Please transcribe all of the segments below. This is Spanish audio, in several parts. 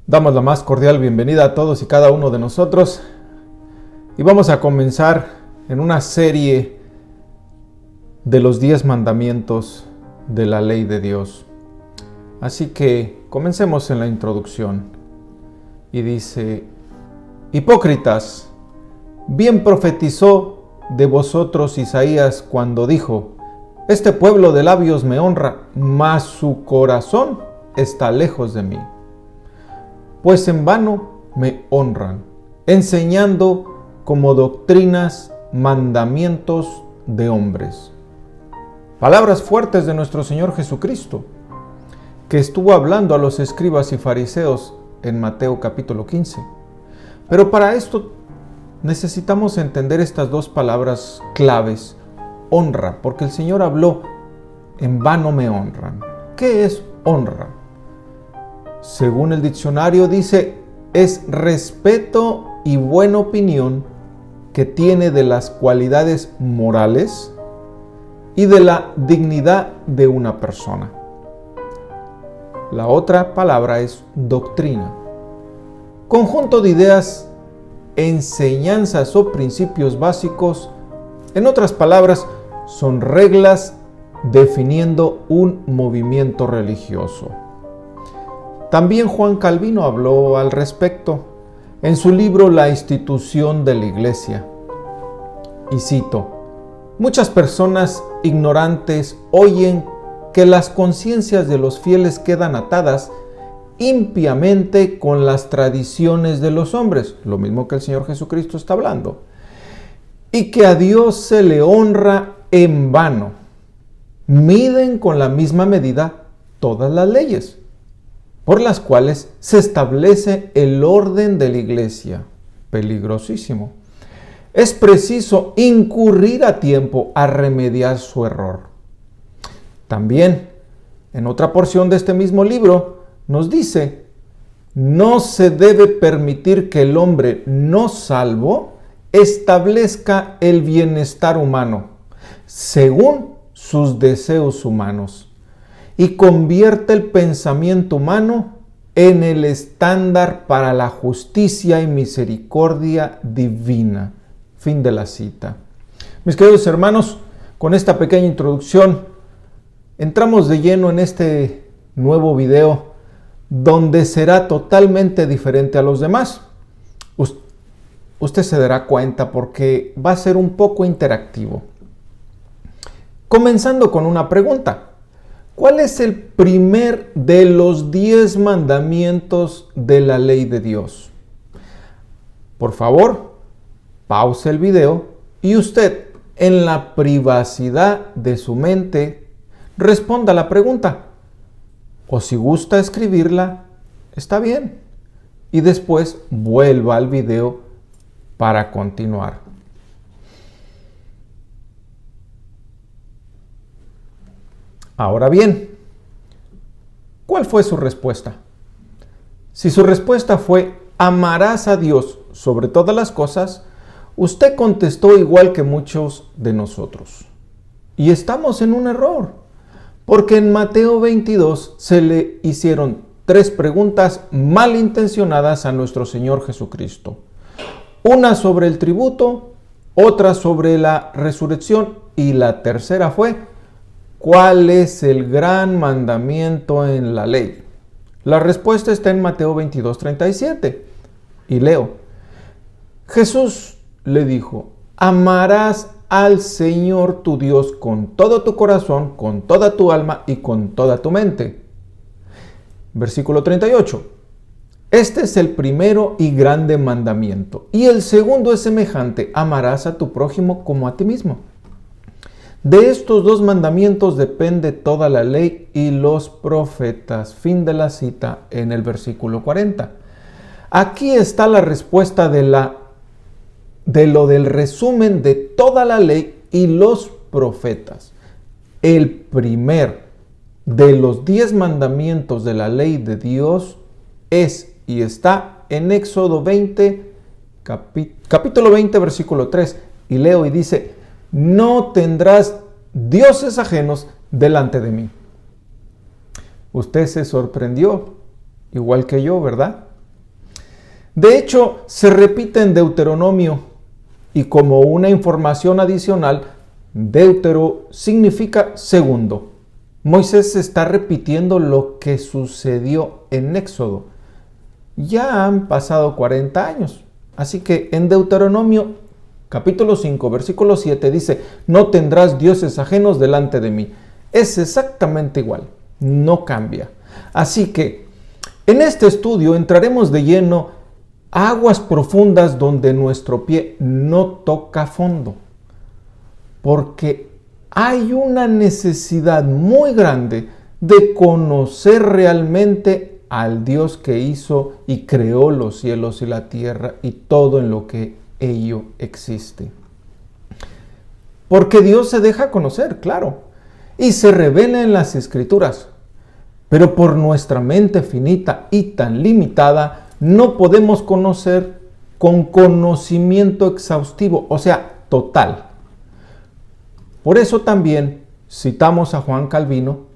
Damos la más cordial bienvenida a todos y cada uno de nosotros y vamos a comenzar en una serie de los 10 mandamientos de la ley de Dios. Así que comencemos en la introducción y dice: Hipócritas, bien profetizó de vosotros Isaías cuando dijo: Este pueblo de labios me honra, mas su corazón está lejos de mí. Pues en vano me honran, enseñando como doctrinas mandamientos de hombres. Palabras fuertes de nuestro Señor Jesucristo, que estuvo hablando a los escribas y fariseos en Mateo capítulo 15. Pero para esto necesitamos entender estas dos palabras claves: honra, porque el Señor habló, en vano me honran. ¿Qué es honra? Según el diccionario dice, es respeto y buena opinión que tiene de las cualidades morales y de la dignidad de una persona. La otra palabra es doctrina. Conjunto de ideas, enseñanzas o principios básicos, en otras palabras, son reglas definiendo un movimiento religioso. También Juan Calvino habló al respecto en su libro La institución de la Iglesia. Y cito: muchas personas ignorantes oyen que las conciencias de los fieles quedan atadas impiamente con las tradiciones de los hombres, lo mismo que el Señor Jesucristo está hablando, y que a Dios se le honra en vano. Miden con la misma medida todas las leyes por las cuales se establece el orden de la iglesia. Peligrosísimo. Es preciso incurrir a tiempo a remediar su error. También, en otra porción de este mismo libro, nos dice: no se debe permitir que el hombre no salvo establezca el bienestar humano según sus deseos humanos y convierte el pensamiento humano en el estándar para la justicia y misericordia divina. Fin de la cita. Mis queridos hermanos, con esta pequeña introducción, entramos de lleno en este nuevo video, donde será totalmente diferente a los demás. Usted se dará cuenta porque va a ser un poco interactivo. Comenzando con una pregunta: ¿cuál es el primer de los 10 mandamientos de la ley de Dios? Por favor, pause el video y usted, en la privacidad de su mente, responda la pregunta. O si gusta escribirla, está bien. Y después vuelva al video para continuar. Ahora bien, ¿cuál fue su respuesta? Si su respuesta fue amarás a Dios sobre todas las cosas, usted contestó igual que muchos de nosotros. Y estamos en un error, porque en Mateo 22 se le hicieron 3 preguntas malintencionadas a nuestro Señor Jesucristo. Una sobre el tributo, otra sobre la resurrección y la tercera fue: ¿cuál es el gran mandamiento en la ley? La respuesta está en Mateo 22:37. Y leo: Jesús le dijo: amarás al Señor tu Dios con todo tu corazón, con toda tu alma y con toda tu mente. Versículo 38. Este es el primero y grande mandamiento. Y el segundo es semejante: amarás a tu prójimo como a ti mismo. De estos 2 mandamientos depende toda la ley y los profetas. Fin de la cita en el versículo 40. Aquí está la respuesta del resumen de toda la ley y los profetas. El primer de los 10 mandamientos de la ley de Dios es y está en Éxodo 20, capítulo 20, versículo 3. Y leo y dice: no tendrás dioses ajenos delante de mí. Usted se sorprendió, igual que yo, ¿verdad? De hecho, se repite en Deuteronomio y como una información adicional, Deutero significa segundo. Moisés está repitiendo lo que sucedió en Éxodo. Ya han pasado 40 años. Así que en Deuteronomio capítulo 5, versículo 7 dice, no tendrás dioses ajenos delante de mí. Es exactamente igual, no cambia. Así que en este estudio entraremos de lleno a aguas profundas donde nuestro pie no toca fondo. Porque hay una necesidad muy grande de conocer realmente al Dios que hizo y creó los cielos y la tierra y todo en lo que ello existe. Porque Dios se deja conocer, claro, y se revela en las Escrituras. Pero por nuestra mente finita y tan limitada, no podemos conocer con conocimiento exhaustivo, o sea, total. Por eso también citamos a Juan Calvino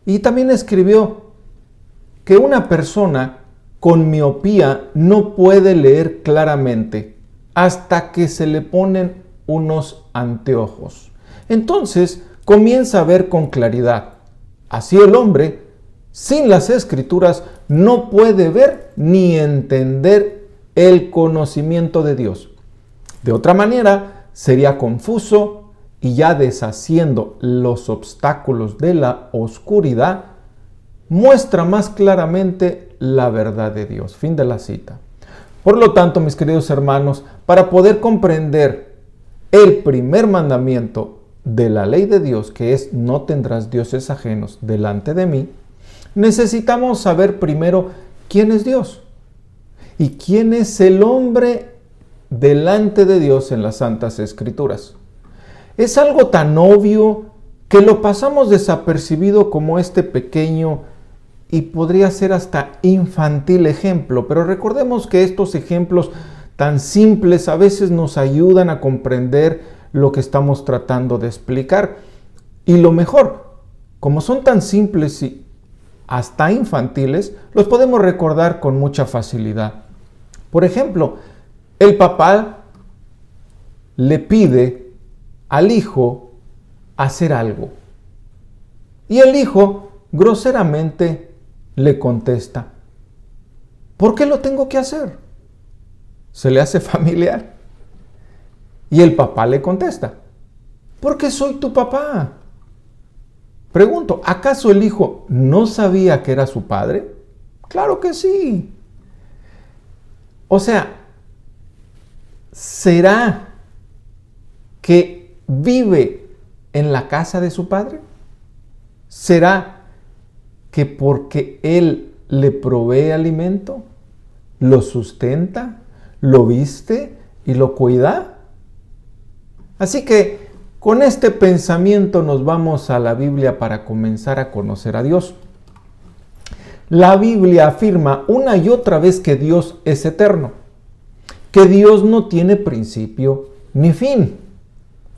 y también escribió que una persona con miopía no puede leer claramente hasta que se le ponen unos anteojos. Entonces comienza a ver con claridad. Así el hombre, sin las Escrituras, no puede ver ni entender el conocimiento de Dios. De otra manera, sería confuso y ya deshaciendo los obstáculos de la oscuridad, muestra más claramente la verdad de Dios. Fin de la cita. Por lo tanto, mis queridos hermanos, para poder comprender el primer mandamiento de la ley de Dios, que es no tendrás dioses ajenos delante de mí, necesitamos saber primero quién es Dios y quién es el hombre delante de Dios en las Santas Escrituras. Es algo tan obvio que lo pasamos desapercibido como este pequeño y podría ser hasta infantil ejemplo, pero recordemos que estos ejemplos tan simples a veces nos ayudan a comprender lo que estamos tratando de explicar. Y lo mejor, como son tan simples y hasta infantiles, los podemos recordar con mucha facilidad. Por ejemplo, el papá le pide al hijo hacer algo. Y el hijo groseramente le contesta, ¿por qué lo tengo que hacer? Se le hace familiar. Y el papá le contesta, porque soy tu papá. Pregunto, ¿acaso el hijo no sabía que era su padre? Claro que sí. O sea, ¿será que vive en la casa de su padre? ¿Será que porque él le provee alimento, lo sustenta, lo viste y lo cuida? Así que con este pensamiento nos vamos a la Biblia para comenzar a conocer a Dios. La Biblia afirma una y otra vez que Dios es eterno, que Dios no tiene principio ni fin.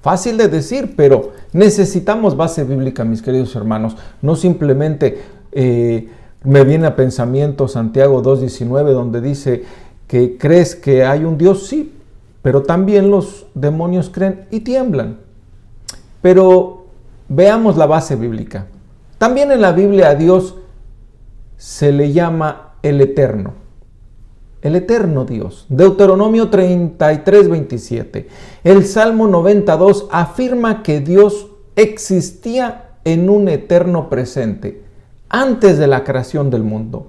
Fácil de decir, pero necesitamos base bíblica, mis queridos hermanos. No simplemente me viene a pensamiento Santiago 2:19, donde dice que crees que hay un Dios, sí, pero también los demonios creen y tiemblan. Pero veamos la base bíblica. También en la Biblia a Dios se le llama el Eterno. El eterno Dios. Deuteronomio 33:27. El Salmo 92 afirma que Dios existía en un eterno presente, antes de la creación del mundo,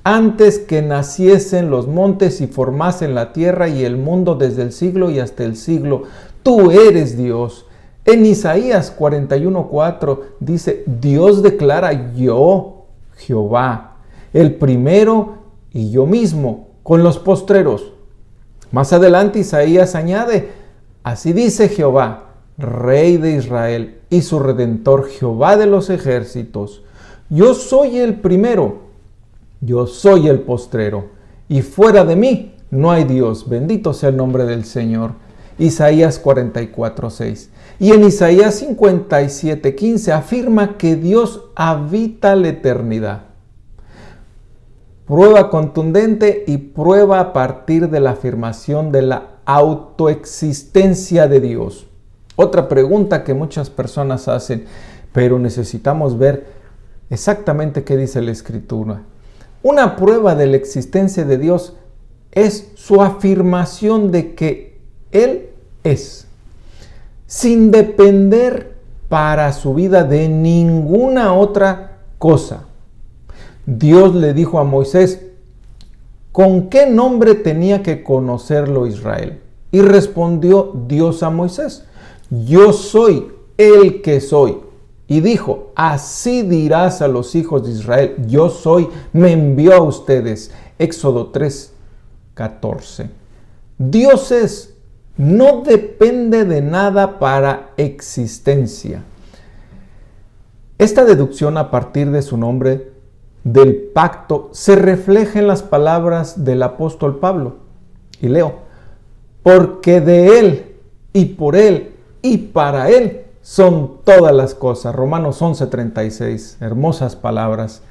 antes que naciesen los montes y formasen la tierra y el mundo desde el siglo y hasta el siglo. Tú eres Dios. En Isaías 41:4 dice, Dios declara, yo, Jehová, el primero y yo mismo, con los postreros. Más adelante Isaías añade, así dice Jehová, Rey de Israel y su Redentor, Jehová de los ejércitos. Yo soy el primero, yo soy el postrero, y fuera de mí no hay Dios. Bendito sea el nombre del Señor. Isaías 44:6. Y en Isaías 57:15 afirma que Dios habita la eternidad. prueba contundente y prueba a partir de la afirmación de la autoexistencia de Dios. Otra pregunta que muchas personas hacen, pero necesitamos ver exactamente qué dice la Escritura. Una prueba de la existencia de Dios es su afirmación de que Él es, sin depender para su vida de ninguna otra cosa. Dios le dijo a Moisés, ¿con qué nombre tenía que conocerlo Israel? Y respondió Dios a Moisés, yo soy el que soy. Y dijo, así dirás a los hijos de Israel, yo soy, me envió a ustedes. Éxodo 3:14. Dios es, no depende de nada para existencia. Esta deducción a partir de su nombre del pacto se refleja en las palabras del apóstol Pablo. Y leo, porque de Él y por Él y para Él son todas las cosas. Romanos 11:36, hermosas palabras.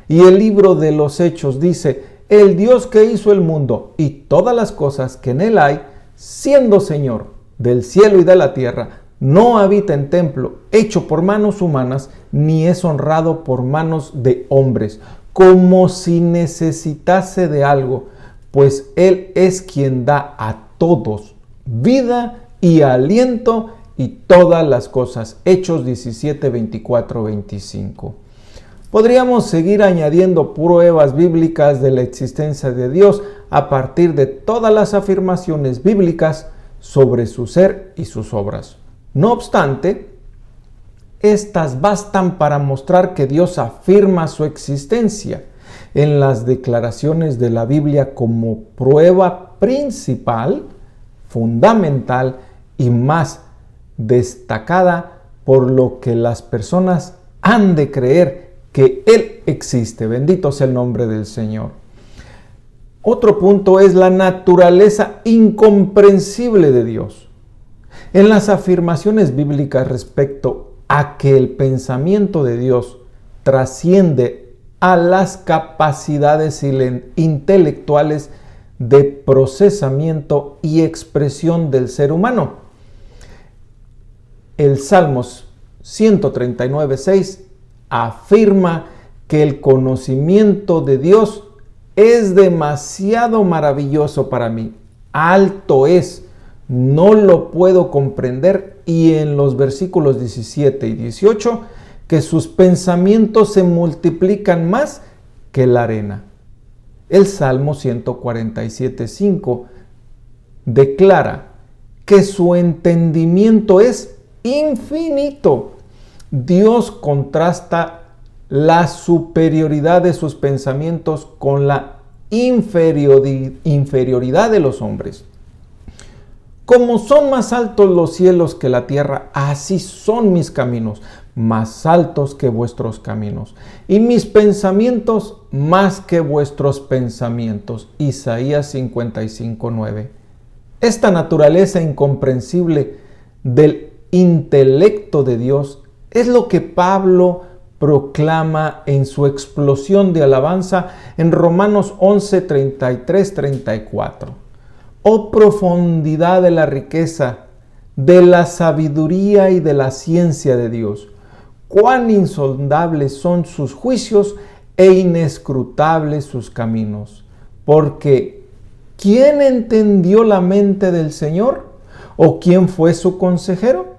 Y el libro de los Hechos dice, el Dios que hizo el mundo y todas las cosas que en él hay, siendo Señor del cielo y de la tierra, no habita en templo hecho por manos humanas, ni es honrado por manos de hombres, como si necesitase de algo, pues Él es quien da a todos vida y aliento y todas las cosas. Hechos 17, 24, 25. Podríamos seguir añadiendo pruebas bíblicas de la existencia de Dios a partir de todas las afirmaciones bíblicas sobre su ser y sus obras. No obstante, estas bastan para mostrar que Dios afirma su existencia en las declaraciones de la Biblia como prueba principal, fundamental y más destacada por lo que las personas han de creer que Él existe. Bendito sea el nombre del Señor. Otro punto es la naturaleza incomprensible de Dios. En las afirmaciones bíblicas respecto a que el pensamiento de Dios trasciende a las capacidades intelectuales de procesamiento y expresión del ser humano. El Salmos 139:6 afirma que el conocimiento de Dios es demasiado maravilloso para mí. Alto es, no lo puedo comprender. Y en los versículos 17 y 18, que sus pensamientos se multiplican más que la arena. El Salmo 147:5 declara que su entendimiento es infinito. Dios contrasta la superioridad de sus pensamientos con la inferioridad de los hombres. Como son más altos los cielos que la tierra, así son mis caminos, más altos que vuestros caminos, y mis pensamientos más que vuestros pensamientos. Isaías 55:9. Esta naturaleza incomprensible del intelecto de Dios es lo que Pablo proclama en su explosión de alabanza en Romanos 11:33-34. Oh profundidad de la riqueza, de la sabiduría y de la ciencia de Dios. Cuán insondables son sus juicios e inescrutables sus caminos. Porque ¿quién entendió la mente del Señor? ¿O quién fue su consejero?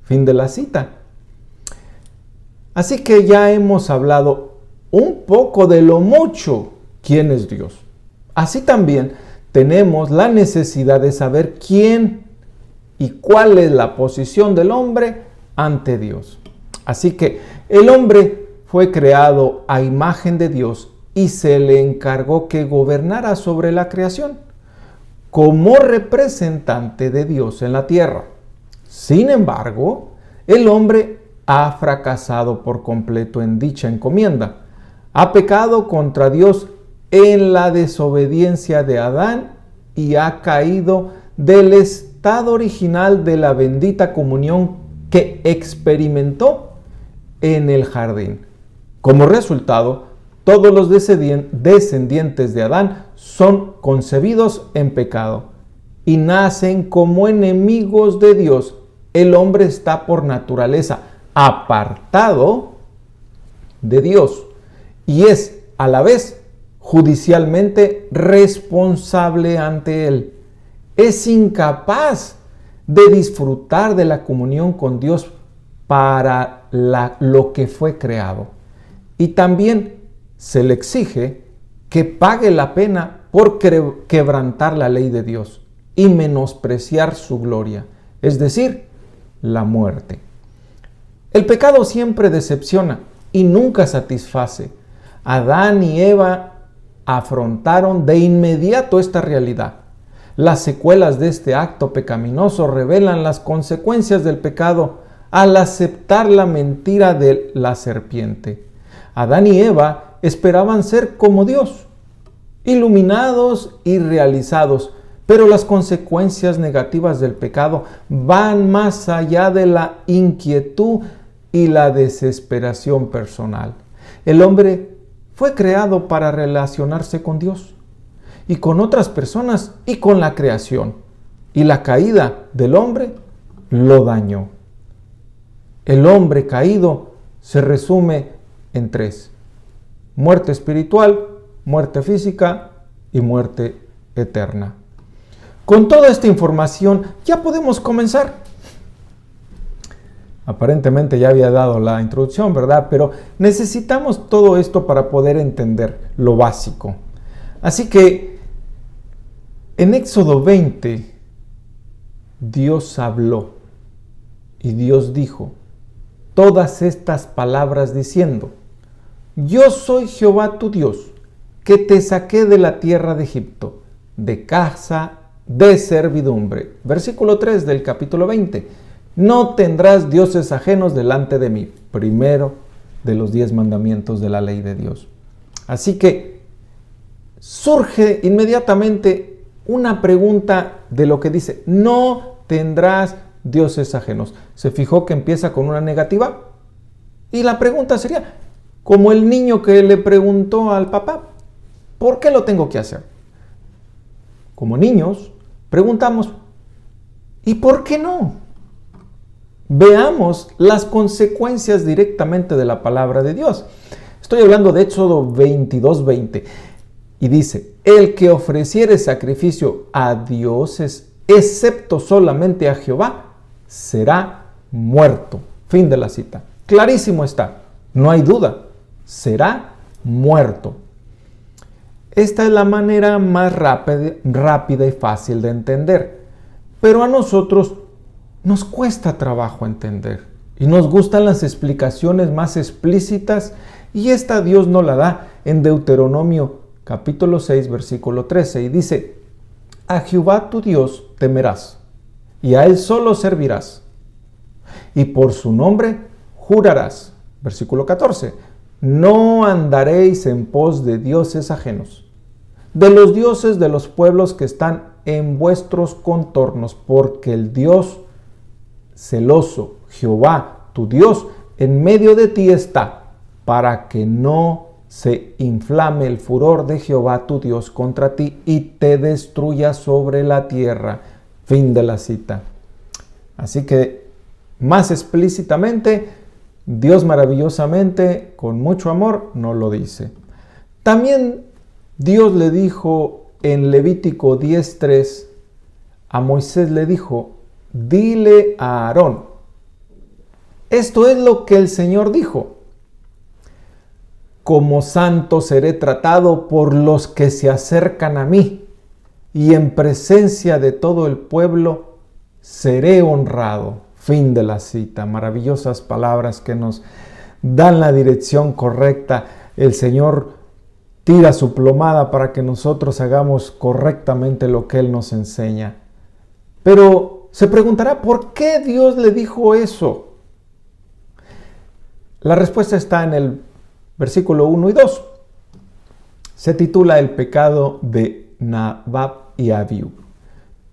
Fin de la cita. Así que ya hemos hablado un poco de lo mucho quién es Dios. Así también tenemos la necesidad de saber quién y cuál es la posición del hombre ante Dios. Así que el hombre fue creado a imagen de Dios y se le encargó que gobernara sobre la creación como representante de Dios en la tierra. Sin embargo, el hombre ha fracasado por completo en dicha encomienda. Ha pecado contra Dios en la desobediencia de Adán y ha caído del estado original de la bendita comunión que experimentó en el jardín. Como resultado, Todos los descendientes de Adán son concebidos en pecado y nacen como enemigos de Dios. El hombre está por naturaleza apartado de Dios y es a la vez judicialmente responsable ante Él. Es incapaz de disfrutar de la comunión con Dios para lo que fue creado. Y también se le exige que pague la pena por quebrantar la ley de Dios y menospreciar su gloria, es decir, la muerte. El pecado siempre decepciona y nunca satisface. Adán y Eva afrontaron de inmediato esta realidad. Las secuelas de este acto pecaminoso revelan las consecuencias del pecado al aceptar la mentira de la serpiente. Adán y Eva esperaban ser como Dios, iluminados y realizados, pero las consecuencias negativas del pecado van más allá de la inquietud y la desesperación personal. El hombre fue creado para relacionarse con Dios y con otras personas y con la creación, y la caída del hombre lo dañó. El hombre caído se resume en tres: muerte espiritual, muerte física y muerte eterna. Con toda esta información ya podemos comenzar. Aparentemente ya había dado la introducción, ¿verdad? Pero necesitamos todo esto para poder entender lo básico. Así que en Éxodo 20, Dios habló y Dios dijo todas estas palabras diciendo: Yo soy Jehová tu Dios, que te saqué de la tierra de Egipto, de casa de servidumbre. Versículo 3 del capítulo 20. No tendrás dioses ajenos delante de mí. Primero de los 10 mandamientos de la ley de Dios. Así que surge inmediatamente una pregunta de lo que dice: no tendrás dioses ajenos. ¿Se fijó que empieza con una negativa? Y la pregunta sería, como el niño que le preguntó al papá: ¿por qué lo tengo que hacer? Como niños, preguntamos: ¿y por qué no? Veamos las consecuencias directamente de la palabra de Dios. Estoy hablando de Éxodo 22:20. Y dice: el que ofreciere sacrificio a dioses, excepto solamente a Jehová, será muerto. Fin de la cita. Clarísimo está, no hay duda, será muerto. Esta es la manera más rápida y fácil de entender, pero a nosotros nos cuesta trabajo entender y nos gustan las explicaciones más explícitas, y esta Dios nos la da en Deuteronomio capítulo 6 versículo 13, y dice: a Jehová tu Dios temerás y a él solo servirás, y por su nombre jurarás. Versículo 14: no andaréis en pos de dioses ajenos, de los dioses de los pueblos que están en vuestros contornos, porque el Dios celoso, Jehová tu Dios, en medio de ti está, para que no se inflame el furor de Jehová tu Dios contra ti y te destruya sobre la tierra. Fin de la cita. Así que, más explícitamente, Dios maravillosamente, con mucho amor, nos lo dice. También Dios le dijo en Levítico 10:3, a Moisés le dijo: dile a Aarón, esto es lo que el Señor dijo: como santo seré tratado por los que se acercan a mí, y en presencia de todo el pueblo seré honrado. Fin de la cita. Maravillosas palabras que nos dan la dirección correcta. El Señor tira su plomada para que nosotros hagamos correctamente lo que Él nos enseña. Pero se preguntará, ¿por qué Dios le dijo eso? La respuesta está en el versículo 1 y 2. Se titula El pecado de Nadab y Abiú.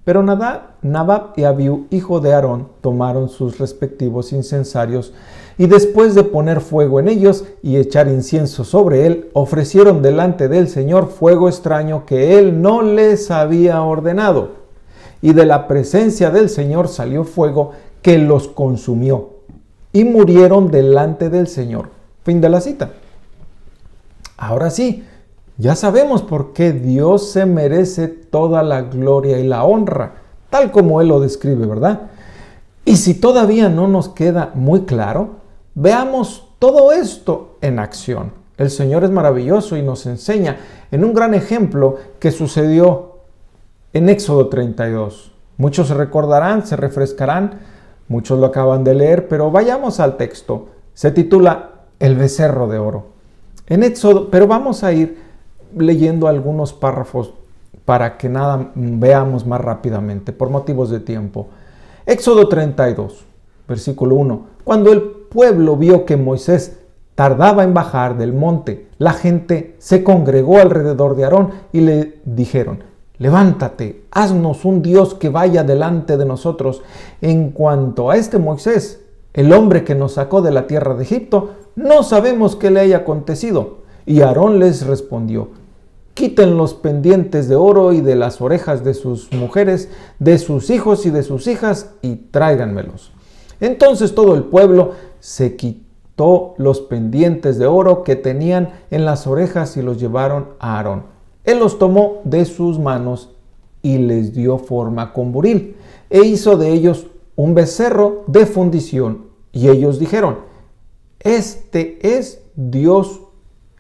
Pero Nadab y Abiú, hijo de Aarón, tomaron sus respectivos incensarios y después de poner fuego en ellos y echar incienso sobre él, ofrecieron delante del Señor fuego extraño que él no les había ordenado. Y de la presencia del Señor salió fuego que los consumió y murieron delante del Señor. Fin de la cita. Ahora sí, ya sabemos por qué Dios se merece toda la gloria y la honra, tal como Él lo describe, ¿verdad? Y si todavía no nos queda muy claro, veamos todo esto en acción. El Señor es maravilloso y nos enseña en un gran ejemplo que sucedió en Éxodo 32. Muchos se recordarán, se refrescarán, muchos lo acaban de leer, pero vayamos al texto. Se titula El becerro de oro. En Éxodo, pero vamos a ir leyendo algunos párrafos para que veamos más rápidamente, por motivos de tiempo. Éxodo 32, versículo 1. Cuando el pueblo vio que Moisés tardaba en bajar del monte, la gente se congregó alrededor de Aarón y le dijeron: levántate, haznos un Dios que vaya delante de nosotros. En cuanto a este Moisés, el hombre que nos sacó de la tierra de Egipto, no sabemos qué le haya acontecido. Y Aarón les respondió: quiten los pendientes de oro y de las orejas de sus mujeres, de sus hijos y de sus hijas, y tráiganmelos. Entonces todo el pueblo se quitó los pendientes de oro que tenían en las orejas y los llevaron a Aarón. Él los tomó de sus manos y les dio forma con buril, e hizo de ellos un becerro de fundición. Y ellos dijeron: este es Dios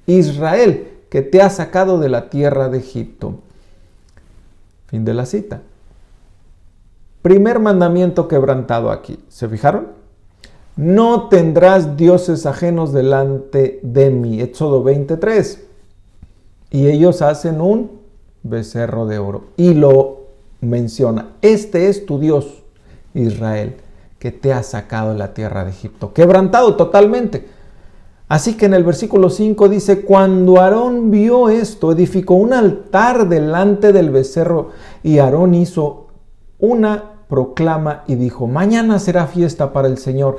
Israel, que te ha sacado de la tierra de Egipto. Fin de la cita. Primer mandamiento quebrantado aquí. ¿Se fijaron? No tendrás dioses ajenos delante de mí. Éxodo 23. Y ellos hacen un becerro de oro. Y lo menciona. Este es tu Dios, Israel, que te ha sacado de la tierra de Egipto. Quebrantado totalmente. Así que en el versículo 5 dice: cuando Aarón vio esto, edificó un altar delante del becerro, y Aarón hizo una proclama y dijo: mañana será fiesta para el Señor.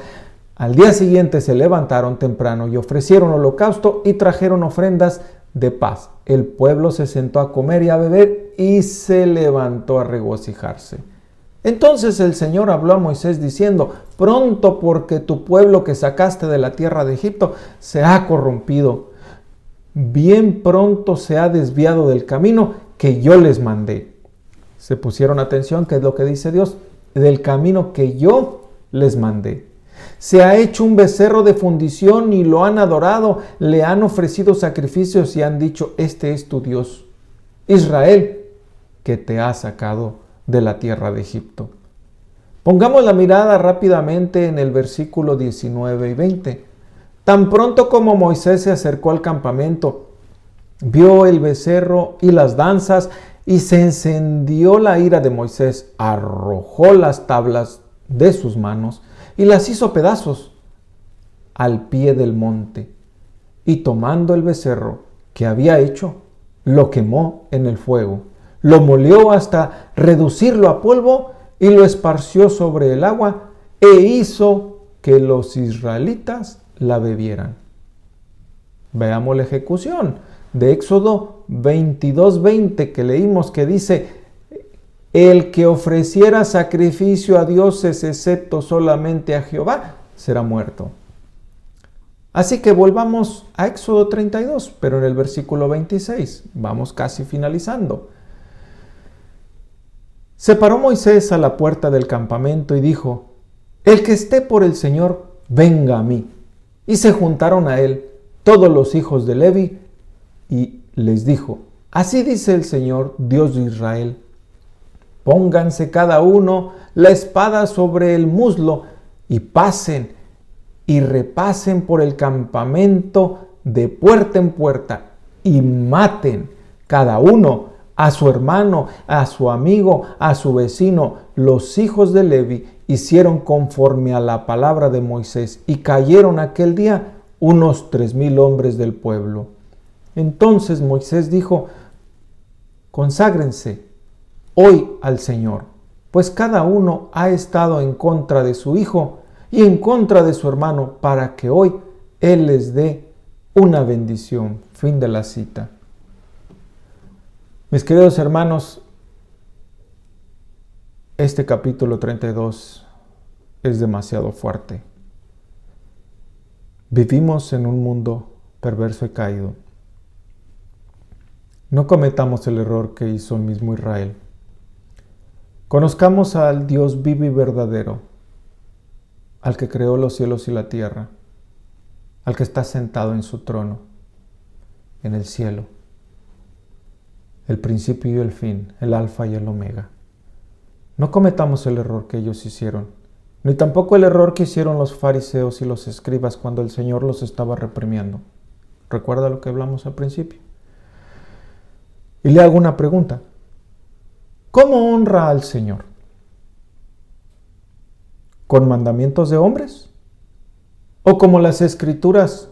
Al día siguiente se levantaron temprano y ofrecieron holocausto y trajeron ofrendas de paz. El pueblo se sentó a comer y a beber y se levantó a regocijarse. Entonces el Señor habló a Moisés diciendo: pronto, porque tu pueblo que sacaste de la tierra de Egipto se ha corrompido. Bien pronto se ha desviado del camino que yo les mandé. ¿Se pusieron atención? ¿Qué es lo que dice Dios? Del camino que yo les mandé. Se ha hecho un becerro de fundición y lo han adorado. Le han ofrecido sacrificios y han dicho: este es tu Dios, Israel, que te ha sacado de la tierra de Egipto. Pongamos la mirada rápidamente en el versículo 19 y 20. Tan pronto como Moisés se acercó al campamento, vio el becerro y las danzas, y se encendió la ira de Moisés. Arrojó las tablas de sus manos y las hizo pedazos al pie del monte. Y tomando el becerro que había hecho, lo quemó en el fuego. Lo molió hasta reducirlo a polvo y lo esparció sobre el agua e hizo que los israelitas la bebieran. Veamos la ejecución de Éxodo 22:20 que leímos, que dice: el que ofreciera sacrificio a dioses excepto solamente a Jehová será muerto. Así que volvamos a Éxodo 32, pero en el versículo 26, vamos casi finalizando. Se paró Moisés a la puerta del campamento y dijo: el que esté por el Señor, venga a mí. Y se juntaron a él todos los hijos de Levi y les dijo: así dice el Señor, Dios de Israel: pónganse cada uno la espada sobre el muslo y pasen y repasen por el campamento de puerta en puerta y maten cada uno a su hermano, a su amigo, a su vecino. Los hijos de Levi hicieron conforme a la palabra de Moisés y cayeron aquel día unos 3,000 hombres del pueblo. Entonces Moisés dijo: conságrense hoy al Señor, pues cada uno ha estado en contra de su hijo y en contra de su hermano, para que hoy Él les dé una bendición. Fin de la cita. Mis queridos hermanos, este capítulo 32 es demasiado fuerte. Vivimos en un mundo perverso y caído. No cometamos el error que hizo el mismo Israel. Conozcamos al Dios vivo y verdadero, al que creó los cielos y la tierra, al que está sentado en su trono, en el cielo, el principio y el fin, el alfa y el omega. No cometamos el error que ellos hicieron, ni tampoco el error que hicieron los fariseos y los escribas cuando el Señor los estaba reprimiendo. ¿Recuerda lo que hablamos al principio? Y le hago una pregunta. ¿Cómo honra al Señor? ¿Con mandamientos de hombres? ¿O como las Escrituras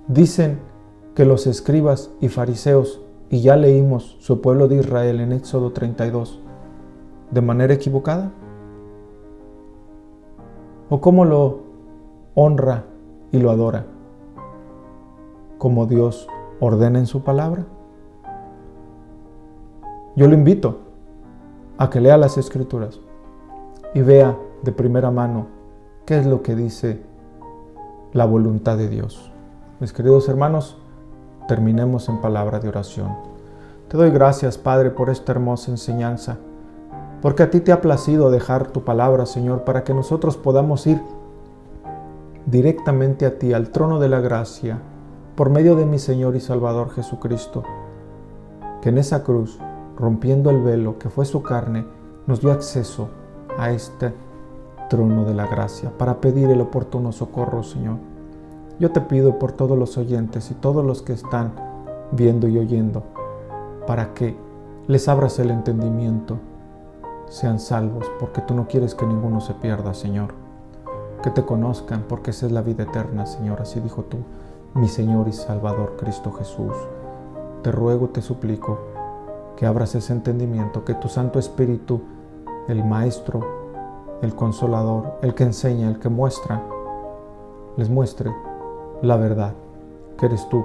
dicen que los escribas y fariseos, y ya leímos su pueblo de Israel en Éxodo 32, de manera equivocada? ¿O cómo lo honra y lo adora? ¿Como Dios ordena en su palabra? Yo lo invito a que lea las Escrituras y vea de primera mano qué es lo que dice la voluntad de Dios. Mis queridos hermanos, terminemos en palabra de oración. Te doy gracias, Padre, por esta hermosa enseñanza, porque a ti te ha placido dejar tu palabra, Señor, para que nosotros podamos ir directamente a ti, al trono de la gracia, por medio de mi Señor y Salvador Jesucristo, que en esa cruz, rompiendo el velo que fue su carne, nos dio acceso a este trono de la gracia para pedir el oportuno socorro, Señor. Yo te pido por todos los oyentes y todos los que están viendo y oyendo, para que les abras el entendimiento, sean salvos, porque tú no quieres que ninguno se pierda, Señor. Que te conozcan, porque esa es la vida eterna, Señor. Así dijo tú, mi Señor y Salvador Cristo Jesús. Te ruego, te suplico, que abras ese entendimiento, que tu Santo Espíritu, el Maestro, el Consolador, el que enseña, el que muestra, les muestre la verdad, que eres tú,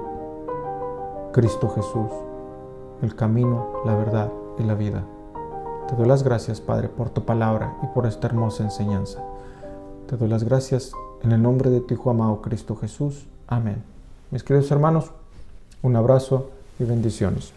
Cristo Jesús, el camino, la verdad y la vida. Te doy las gracias, Padre, por tu palabra y por esta hermosa enseñanza. Te doy las gracias en el nombre de tu Hijo amado, Cristo Jesús. Amén. Mis queridos hermanos, un abrazo y bendiciones.